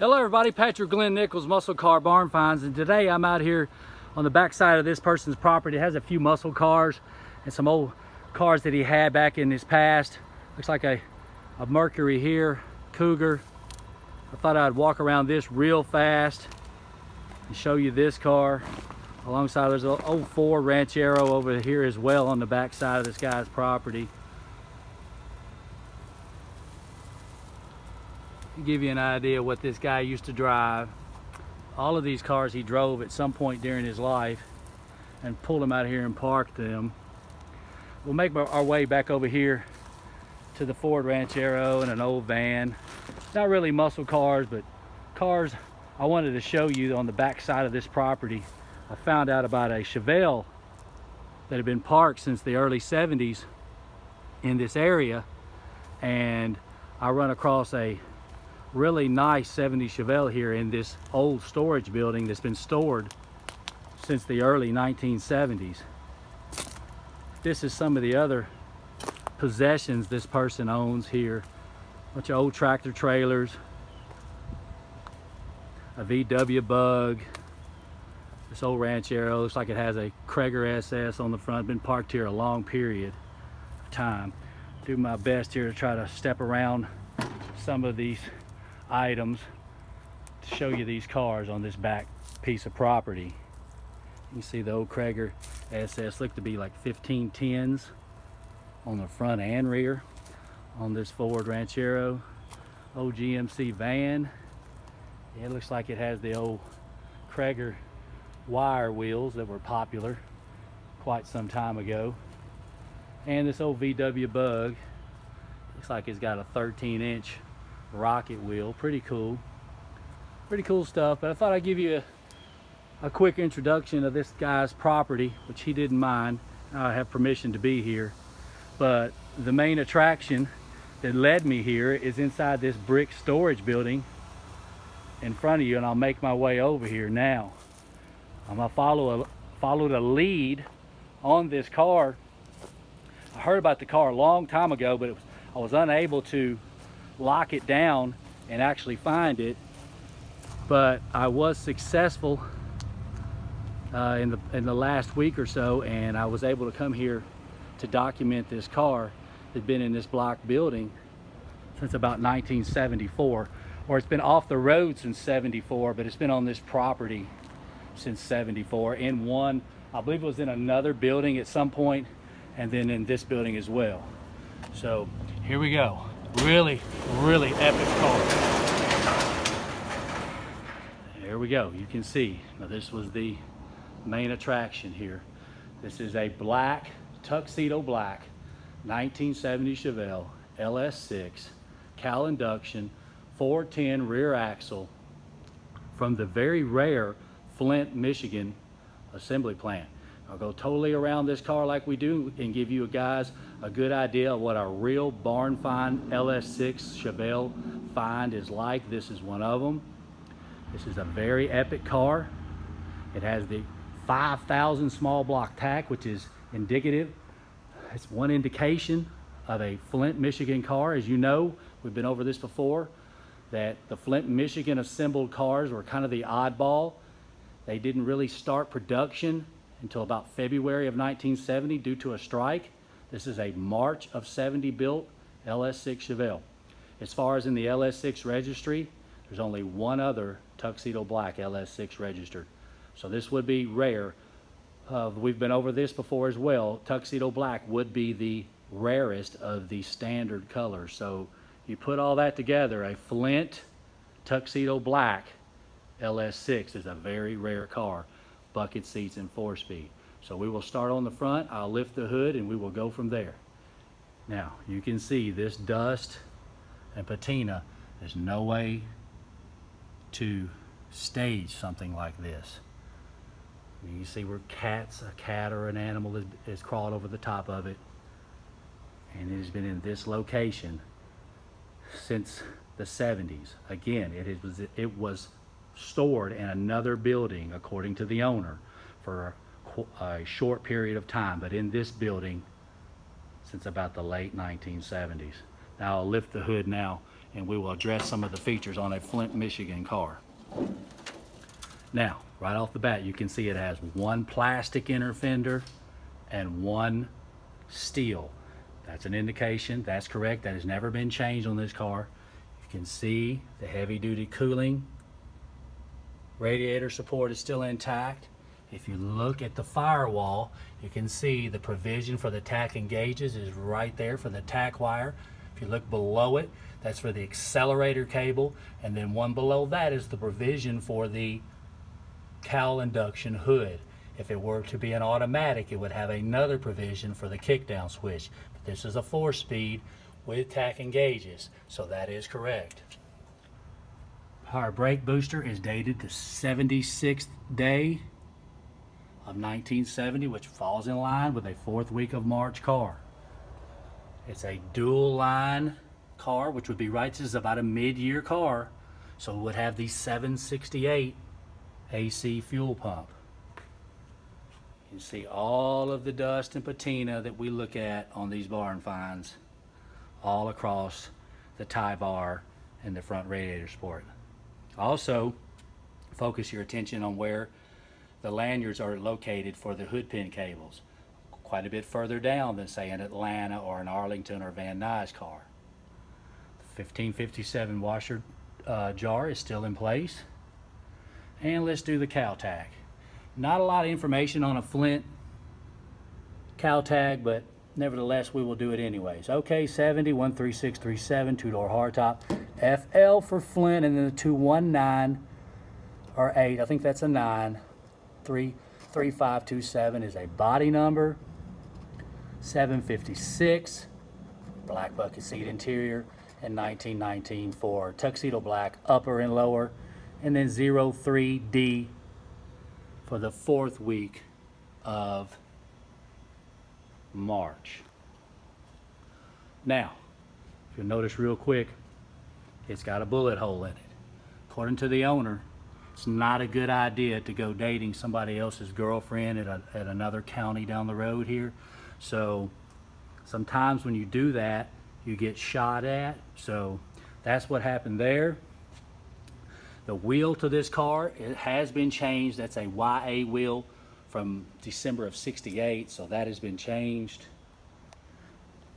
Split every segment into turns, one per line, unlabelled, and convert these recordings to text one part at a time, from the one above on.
Hello everybody, Patrick Glenn Nichols, Muscle Car Barn Finds, and today I'm out here on the back side of this person's property. It has a few muscle cars and some old cars that he had back in his past. Looks like a Mercury here, Cougar. I thought I'd walk around this real fast and show you this car. Alongside there's an old Ford Ranchero over here as well on the back side of this guy's property. To give you an idea what this guy used to drive. All of these cars he drove at some point during his life and pulled them out here and parked them. We'll make our way back over here to the Ford Ranchero and an old van. Not really muscle cars, but cars I wanted to show you on the back side of this property. I found out about a Chevelle that had been parked since the early 70s in this area, and I run across a really nice 70 Chevelle here in this old storage building that's been stored since the early 1970s. This is some of the other possessions this person owns here. A bunch of old tractor trailers, a VW Bug, this old Ranchero. Looks like it has a Krager SS on the front. Been parked here a long period of time. Do my best here to try to step around some of these items to show you these cars on this back piece of property. You can see the old Krager SS look to be like 1510s on the front and rear on this Ford Ranchero. Old GMC van. It looks like it has the old Krager wire wheels that were popular quite some time ago. And this old VW Bug looks like it's got a 13-inch rocket wheel. Pretty cool stuff. But I thought I'd give you a quick introduction of this guy's property, which he didn't mind. I have permission to be here, but the main attraction that led me here is inside this brick storage building in front of you, and I'll make my way over here now. I'm gonna follow the lead on this car. I heard about the car a long time ago, but I was unable to lock it down and actually find it, but I was successful in the last week or so, and I was able to come here to document this car that's been in this block building since about 1974, or it's been off the road since 74, but it's been on this property since 74. In one, I believe it was in another building at some point, and then in this building as well. So here we go. Really epic car. There we go. You can see now this was the main attraction here. This is a black, tuxedo black 1970 Chevelle LS6 Cal induction 410 rear axle from the very rare Flint, Michigan assembly plant. I'll go totally around this car like we do and give you guys a good idea of what a real barn find LS6 Chevelle find is like. This is one of them. This is a very epic car. It has the 5,000 small block tack, which is indicative. It's one indication of a Flint, Michigan car. As you know, we've been over this before, that the Flint, Michigan assembled cars were kind of the oddball. They didn't really start production until about February of 1970 due to a strike. This is a March of 70 built LS6 Chevelle. As far as in the LS6 registry, there's only one other tuxedo black LS6 registered. So this would be rare. We've been over this before as well. Tuxedo black would be the rarest of the standard colors. So you put all that together, a Flint tuxedo black LS6 is a very rare car. Bucket seats and 4-speed. So we will start on the front. I'll lift the hood and we will go from there. Now you can see this dust and patina. There's no way to stage something like this. You can see where a cat or an animal is crawled over the top of it, and it has been in this location since the 70s. Again, it was stored in another building, according to the owner, for a short period of time, but in this building since about the late 1970s. Now I'll lift the hood now and we will address some of the features on a Flint, Michigan car. Now, right off the bat, you can see it has one plastic inner fender and one steel. That's an indication, that's correct, that has never been changed on this car. You can see the heavy duty cooling radiator support is still intact. If you look at the firewall, you can see the provision for the tack and gauges is right there for the tack wire. If you look below it, that's for the accelerator cable, and then one below that is the provision for the cowl induction hood. If it were to be an automatic, it would have another provision for the kickdown switch. But this is a 4-speed with tack and gauges, so that is correct. Power brake booster is dated the 76th day of 1970, which falls in line with a 4th week of March car. It's a dual line car, which would be right, this is about a mid-year car, so it would have the 768 AC fuel pump. You can see all of the dust and patina that we look at on these barn finds all across the tie bar and the front radiator support. Also, focus your attention on where the lanyards are located for the hood pin cables. Quite a bit further down than, say, an Atlanta or an Arlington or Van Nuys car. The 1557 washer jar is still in place. And let's do the cowl tag. Not a lot of information on a Flint cowl tag, but nevertheless we will do it anyways. OK 70 13637 2-door hardtop, FL for Flint, and then the 219 or 8, I think that's a 9, 33527 is a body number. 756 black bucket seat interior, and 1919 for tuxedo black upper and lower, and then 03D for the 4th week of March. Now, if you'll notice real quick, it's got a bullet hole in it. According to the owner, it's not a good idea to go dating somebody else's girlfriend at another county down the road here. So sometimes when you do that, you get shot at. So that's what happened there. The wheel to this car, it has been changed. That's a YA wheel from December of '68, so that has been changed.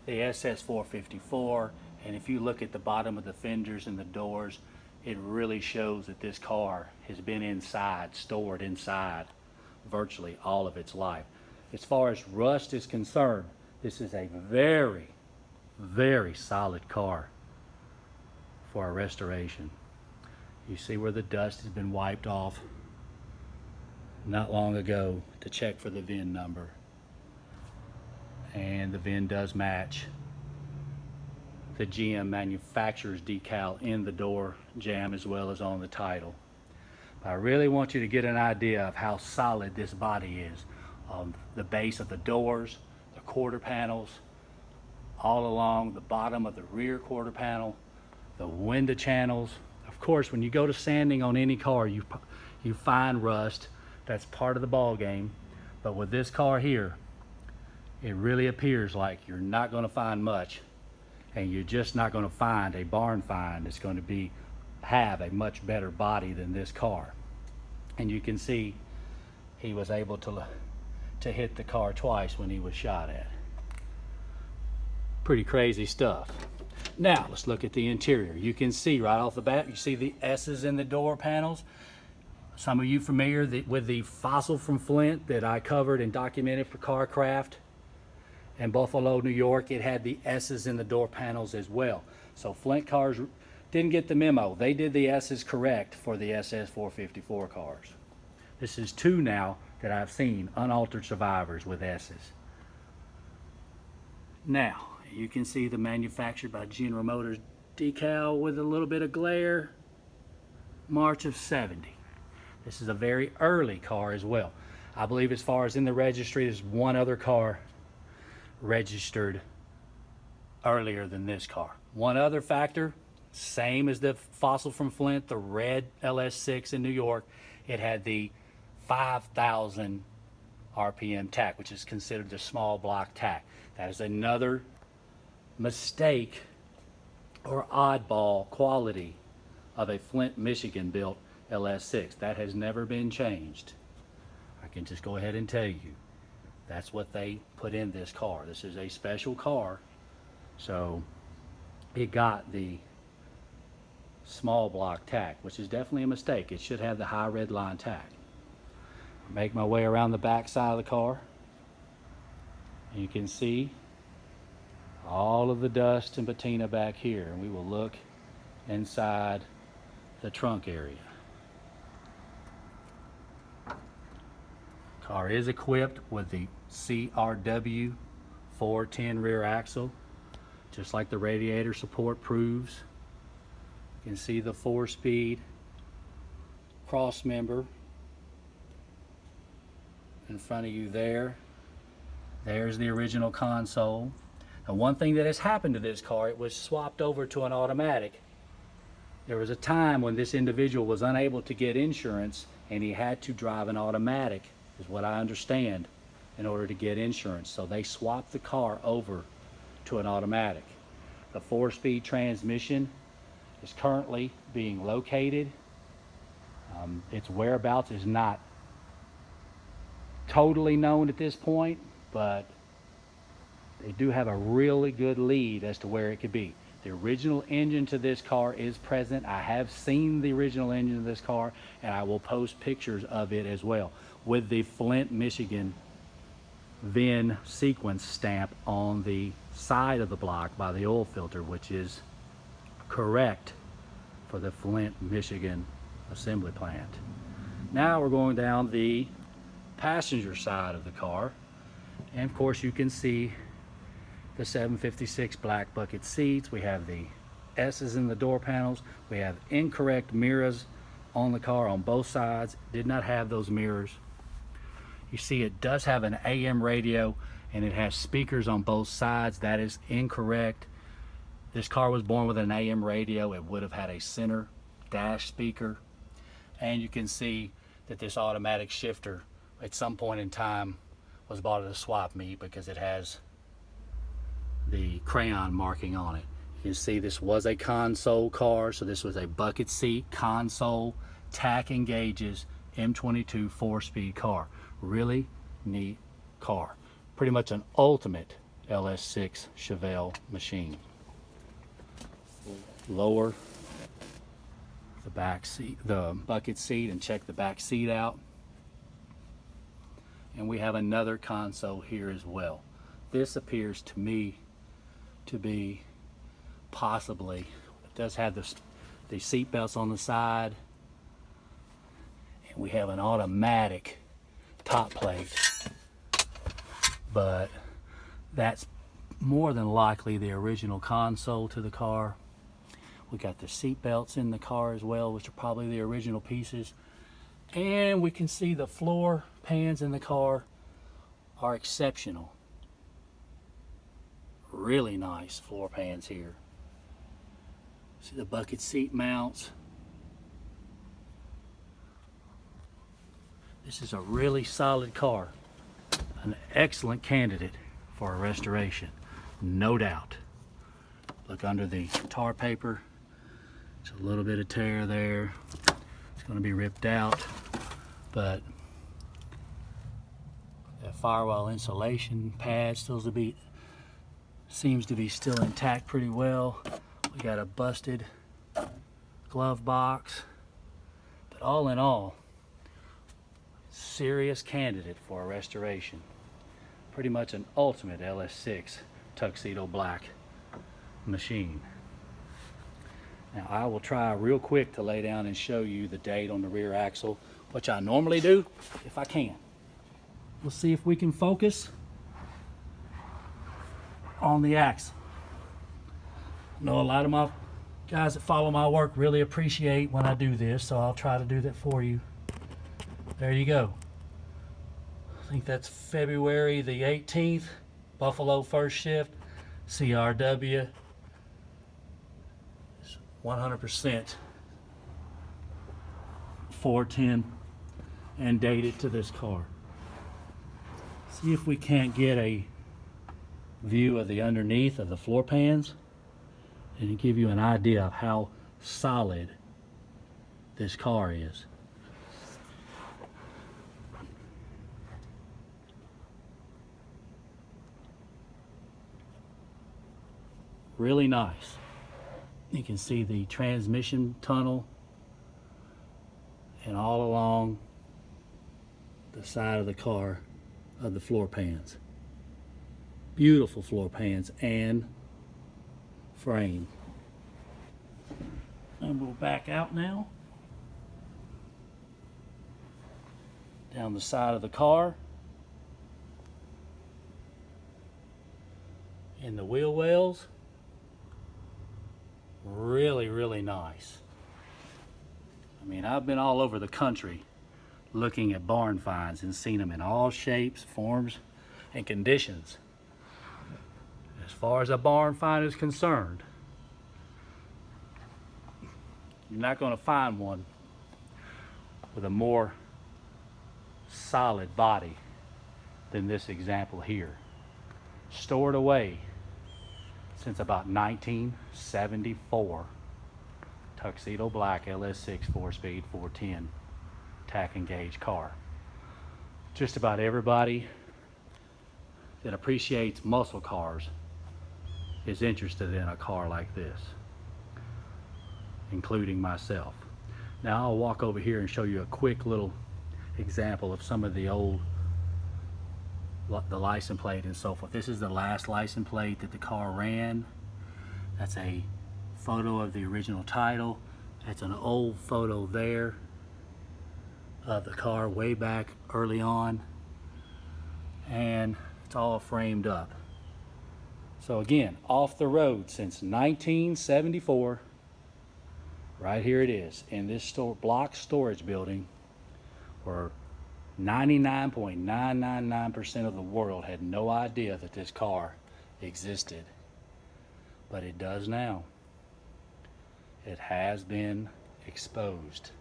The SS 454, and if you look at the bottom of the fenders and the doors, it really shows that this car has been inside, stored inside, virtually all of its life. As far as rust is concerned, this is a very, very solid car for a restoration. You see where the dust has been wiped off not long ago to check for the VIN number. And the VIN does match the GM manufacturer's decal in the door jamb as well as on the title. But I really want you to get an idea of how solid this body is. The base of the doors, the quarter panels, all along the bottom of the rear quarter panel, the window channels. Of course, when you go to sanding on any car, you find rust. That's part of the ball game. But with this car here, it really appears like you're not going to find much, and you're just not going to find a barn find that's going to have a much better body than this car. And you can see he was able to hit the car twice when he was shot at. Pretty crazy stuff. Now let's look at the interior. You can see right off the bat, you see the S's in the door panels. Some of you familiar with the fossil from Flint that I covered and documented for CarCraft in Buffalo, New York. It had the S's in the door panels as well. So Flint cars didn't get the memo. They did the S's correct for the SS 454 cars. This is 2 now that I've seen unaltered survivors with S's. Now, you can see the manufactured by General Motors decal with a little bit of glare. March of '70. This is a very early car as well. I believe as far as in the registry, there's one other car registered earlier than this car. One other factor, same as the fossil from Flint, the red LS6 in New York, it had the 5,000 RPM tack, which is considered the small block tack. That is another mistake or oddball quality of a Flint, Michigan built LS6. That has never been changed. I can just go ahead and tell you. That's what they put in this car. This is a special car. So it got the small block tack, which is definitely a mistake. It should have the high red line tack. Make my way around the back side of the car. And you can see all of the dust and patina back here. And we will look inside the trunk area. Car is equipped with the CRW 410 rear axle, just like the radiator support proves. You can see the 4-speed cross member in front of you there. There's the original console. Now, one thing that has happened to this car, it was swapped over to an automatic. There was a time when this individual was unable to get insurance and he had to drive an automatic, is what I understand, in order to get insurance. So they swapped the car over to an automatic. The 4-speed transmission is currently being located. Its whereabouts is not totally known at this point, but they do have a really good lead as to where it could be. The original engine to this car is present. I have seen the original engine of this car, and I will post pictures of it as well, with the Flint, Michigan VIN sequence stamp on the side of the block by the oil filter, which is correct for the Flint, Michigan assembly plant. Now we're going down the passenger side of the car, and of course you can see the 756 black bucket seats. We have the S's in the door panels. We have incorrect mirrors on the car on both sides. Did not have those mirrors. You see it does have an AM radio and it has speakers on both sides. That is incorrect. This car was born with an AM radio. It would have had a center dash speaker. And you can see that this automatic shifter at some point in time was bought at a swap meet because it has the crayon marking on it. You can see this was a console car, so this was a bucket seat, console, tack engages, M22 4-speed car. Really neat car. Pretty much an ultimate LS6 Chevelle machine. Lower the back seat, the bucket seat, and check the back seat out. And we have another console here as well. This appears to me to be possibly, it does have the seat belts on the side, and we have an automatic top plate, but that's more than likely the original console to the car. We got the seat belts in the car as well, which are probably the original pieces, and we can see the floor pans in the car are exceptional. Really nice floor pans here. See the bucket seat mounts. This is a really solid car. An excellent candidate for a restoration, no doubt. Look under the tar paper. There's a little bit of tear there. It's going to be ripped out, but that firewall insulation pad seems to be still intact pretty well. We got a busted glove box, but all in all, serious candidate for a restoration. Pretty much an ultimate LS6 tuxedo black machine. Now I will try real quick to lay down and show you the date on the rear axle, which I normally do if I can. We'll see if we can focus on the axle. I know a lot of my guys that follow my work really appreciate when I do this, so I'll try to do that for you. There you go. I think that's February the 18th, Buffalo first shift, CRW, 100% 410, and dated to this car. See if we can't get a view of the underneath of the floor pans. and to give you an idea of how solid this car is. Really nice. You can see the transmission tunnel and all along the side of the car of the floor pans. Beautiful floor pans and frame. And we'll back out now. Down the side of the car. And the wheel wells. Really, really nice. I mean, I've been all over the country looking at barn finds and seen them in all shapes, forms, and conditions. As far as a barn find is concerned, you're not going to find one with a more solid body than this example here. Stored away since about 1974. Tuxedo black LS6 4-speed 410 tack and gauge car. Just about everybody that appreciates muscle cars is interested in a car like this, including myself. Now I'll walk over here and show you a quick little example of some of the old, the license plate and so forth. This is the last license plate that the car ran. That's a photo of the original title. That's an old photo there of the car way back early on, and it's all framed up. So again, off the road since 1974. Right here it is in this block storage building where 99.999% of the world had no idea that this car existed, but it does now. It has been exposed.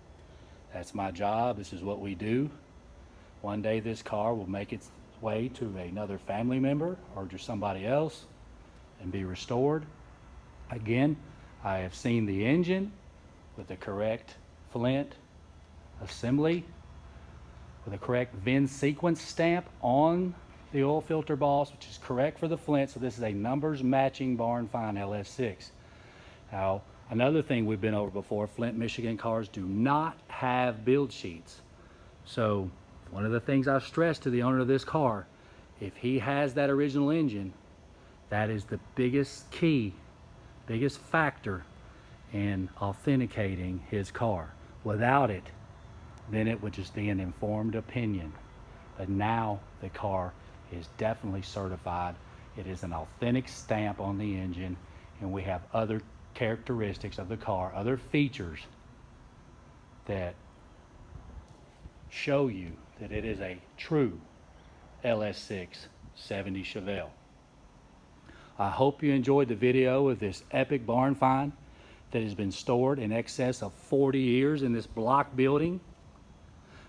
That's my job. This is what we do. One day this car will make its way to another family member or to somebody else and be restored. Again, I have seen the engine with the correct Flint assembly, with the correct VIN sequence stamp on the oil filter balls, which is correct for the Flint. So this is a numbers matching barn find LS6. Now, another thing we've been over before, Flint, Michigan cars do not have build sheets. So one of the things I've stressed to the owner of this car, if he has that original engine, that is the biggest key, biggest factor in authenticating his car. Without it, then it would just be an informed opinion. But now the car is definitely certified. It is an authentic stamp on the engine, and we have other characteristics of the car, other features that show you that it is a true LS6 70 Chevelle. I hope you enjoyed the video of this epic barn find that has been stored in excess of 40 years in this block building.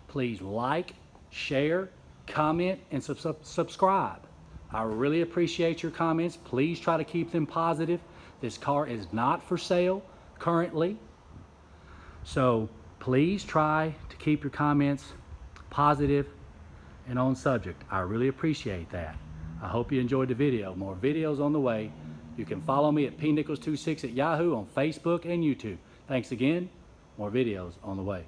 Please like, share, comment, and subscribe. I really appreciate your comments. Please try to keep them positive. This car is not for sale currently, so please try to keep your comments positive and on subject. I really appreciate that. I hope you enjoyed the video. More videos on the way. You can follow me at pnichols26 at Yahoo on Facebook and YouTube. Thanks again. More videos on the way.